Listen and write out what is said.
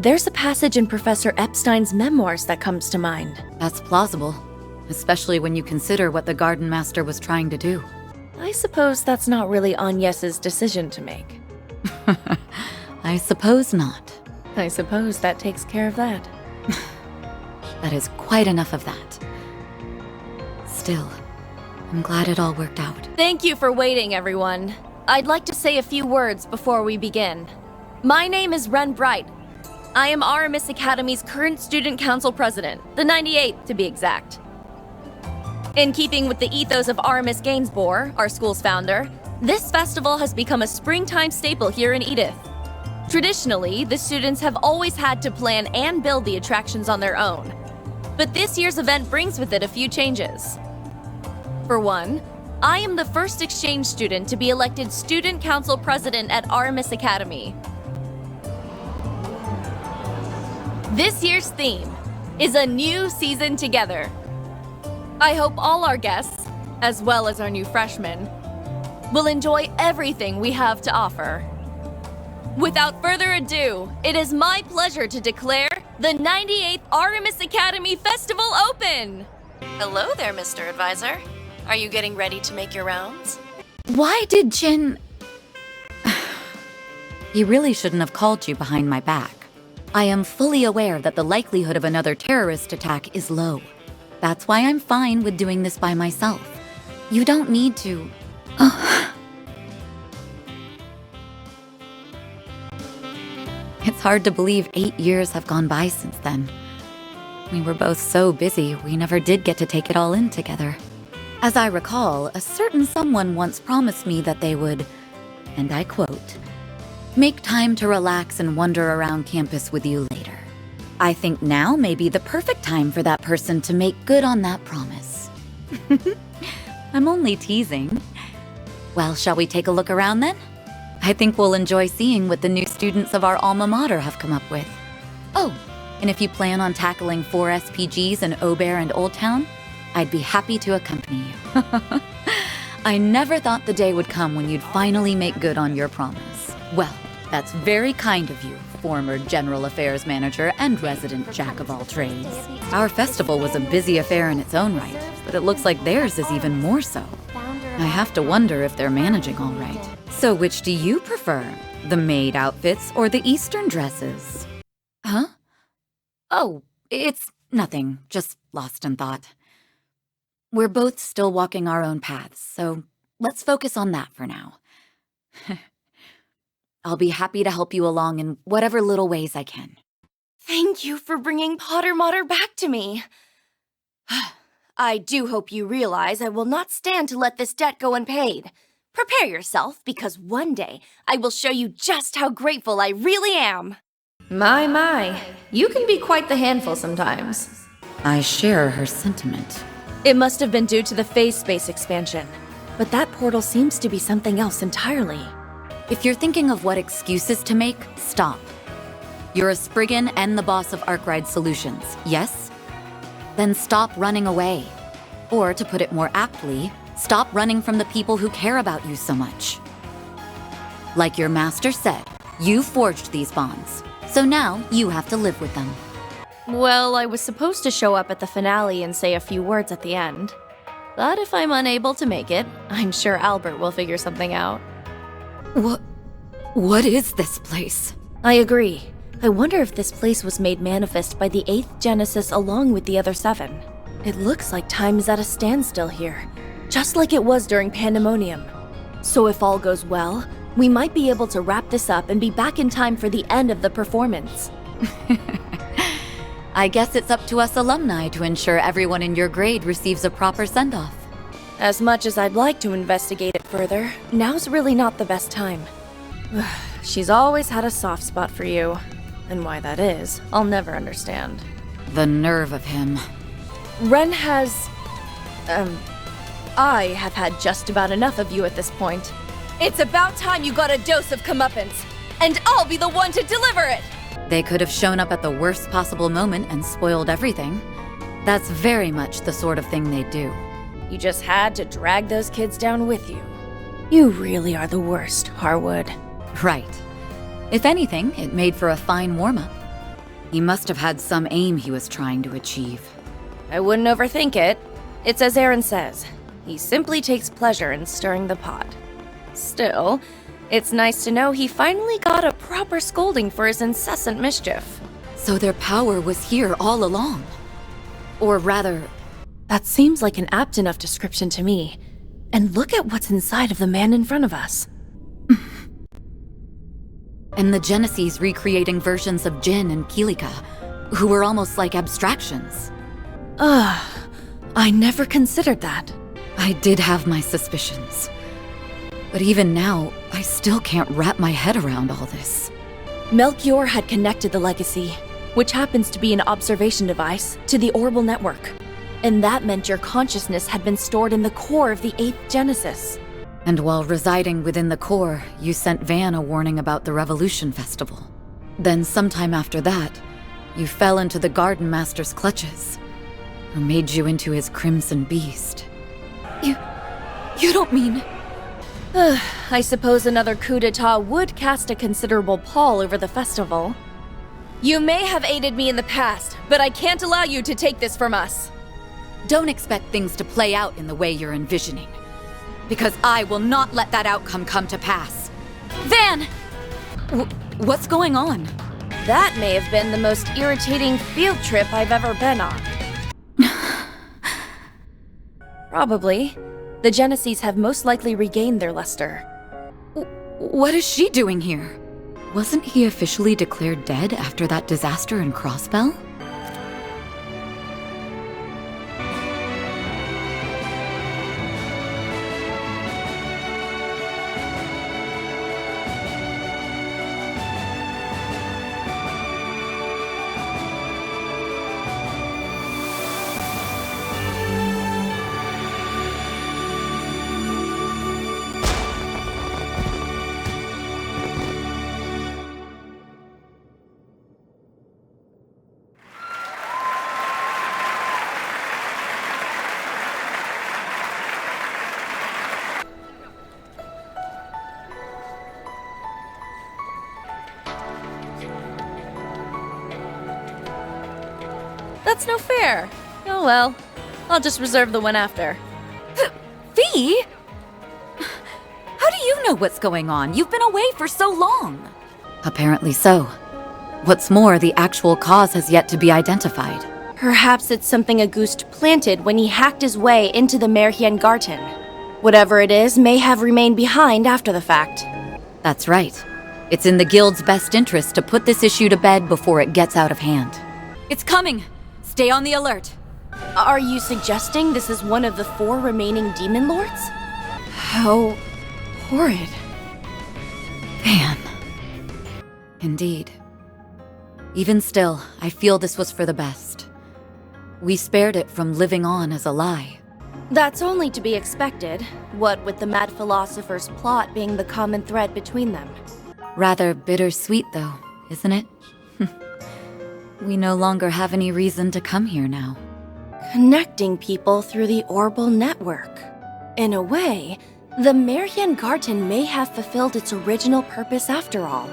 There's a passage in Professor Epstein's memoirs that comes to mind. That's plausible, especially when you consider what the Garden Master was trying to do. I suppose that's not really Agnes's decision to make. I suppose not. I suppose that takes care of that. That is quite enough of that. Still, I'm glad it all worked out. Thank you for waiting, everyone. I'd like to say a few words before we begin. My name is Renne Bright. I am Aramis Academy's current Student Council President, the 98th to be exact. In keeping with the ethos of Aramis Gainsborough, our school's founder, this festival has become a springtime staple here in Edith. Traditionally, the students have always had to plan and build the attractions on their own. But this year's event brings with it a few changes. For one, I am the first exchange student to be elected Student Council President at Aramis Academy. This year's theme is a new season together. I hope all our guests, as well as our new freshmen, will enjoy everything we have to offer. Without further ado, it is my pleasure to declare the 98th Aramis Academy Festival open! Hello there, Mr. Advisor. Are you getting ready to make your rounds? Why did Jin... He really shouldn't have called you behind my back. I am fully aware that the likelihood of another terrorist attack is low. That's why I'm fine with doing this by myself. You don't need to... It's hard to believe 8 years have gone by since then. We were both so busy, we never did get to take it all in together. As I recall, a certain someone once promised me that they would, and I quote, "make time to relax and wander around campus with you later." I think now may be the perfect time for that person to make good on that promise. I'm only teasing. Well, shall we take a look around then? I think we'll enjoy seeing what the new students of our alma mater have come up with. Oh, and if you plan on tackling 4 SPGs in Aubert and Old Town, I'd be happy to accompany you. I never thought the day would come when you'd finally make good on your promise. Well, that's very kind of you, former General Affairs Manager and resident Jack of all trades. Our festival was a busy affair in its own right, but it looks like theirs is even more so. I have to wonder if they're managing all right. So which do you prefer? The maid outfits or the Eastern dresses? Huh? Oh, it's nothing, just lost in thought. We're both still walking our own paths, so let's focus on that for now. I'll be happy to help you along in whatever little ways I can. Thank you for bringing Potter Mater back to me. I do hope you realize I will not stand to let this debt go unpaid. Prepare yourself, because one day I will show you just how grateful I really am. My, you can be quite the handful sometimes. I share her sentiment. It must have been due to the phase space expansion, but that portal seems to be something else entirely. If you're thinking of what excuses to make, stop. You're a Spriggan and the boss of Arkwright Solutions, yes? Then stop running away. Or, to put it more aptly, stop running from the people who care about you so much. Like your master said, you forged these bonds, so now you have to live with them. Well, I was supposed to show up at the finale and say a few words at the end. But if I'm unable to make it, I'm sure Albert will figure something out. What is this place? I agree. I wonder if this place was made manifest by the 8th Genesis along with the other 7. It looks like time is at a standstill here, just like it was during Pandemonium. So if all goes well, we might be able to wrap this up and be back in time for the end of the performance. I guess it's up to us alumni to ensure everyone in your grade receives a proper send-off. As much as I'd like to investigate it further, now's really not the best time. She's always had a soft spot for you. And why that is, I'll never understand. The nerve of him. Renne has... I have had just about enough of you at this point. It's about time you got a dose of comeuppance, and I'll be the one to deliver it! They could have shown up at the worst possible moment and spoiled everything. That's very much the sort of thing they do. You just had to drag those kids down with you. You really are the worst, Harwood. Right. If anything, it made for a fine warm-up. He must have had some aim he was trying to achieve. I wouldn't overthink it. It's as Aaron says. He simply takes pleasure in stirring the pot. Still, it's nice to know he finally got a proper scolding for his incessant mischief. So their power was here all along. Or rather... That seems like an apt enough description to me. And look at what's inside of the man in front of us. And the Genesees recreating versions of Jin and Kilika, who were almost like abstractions. I never considered that. I did have my suspicions. But even now, I still can't wrap my head around all this. Melchior had connected the legacy, which happens to be an observation device, to the Orbal network. And that meant your consciousness had been stored in the core of the 8th Genesis. And while residing within the core, you sent Van a warning about the Revolution Festival. Then sometime after that, you fell into the Garden Master's clutches, who made you into his Crimson Beast. You don't mean... I suppose another coup d'etat would cast a considerable pall over the festival. You may have aided me in the past, but I can't allow you to take this from us. Don't expect things to play out in the way you're envisioning. Because I will not let that outcome come to pass. Van! What's going on? That may have been the most irritating field trip I've ever been on. Probably. The Genesees have most likely regained their luster. What is she doing here? Wasn't he officially declared dead after that disaster in Crossbell? That's no fair. Oh well. I'll just reserve the one after. Fee? How do you know what's going on? You've been away for so long. Apparently so. What's more, the actual cause has yet to be identified. Perhaps it's something Auguste planted when he hacked his way into the Merhien Garten. Whatever it is may have remained behind after the fact. That's right. It's in the Guild's best interest to put this issue to bed before it gets out of hand. It's coming! Stay on the alert. Are you suggesting this is one of the 4 remaining Demon Lords? How horrid. Van. Indeed. Even still, I feel this was for the best. We spared it from living on as a lie. That's only to be expected, what with the mad philosopher's plot being the common thread between them. Rather bittersweet, though, isn't it? We no longer have any reason to come here now. Connecting people through the Orbal network. In a way, the Merhien Garten may have fulfilled its original purpose after all.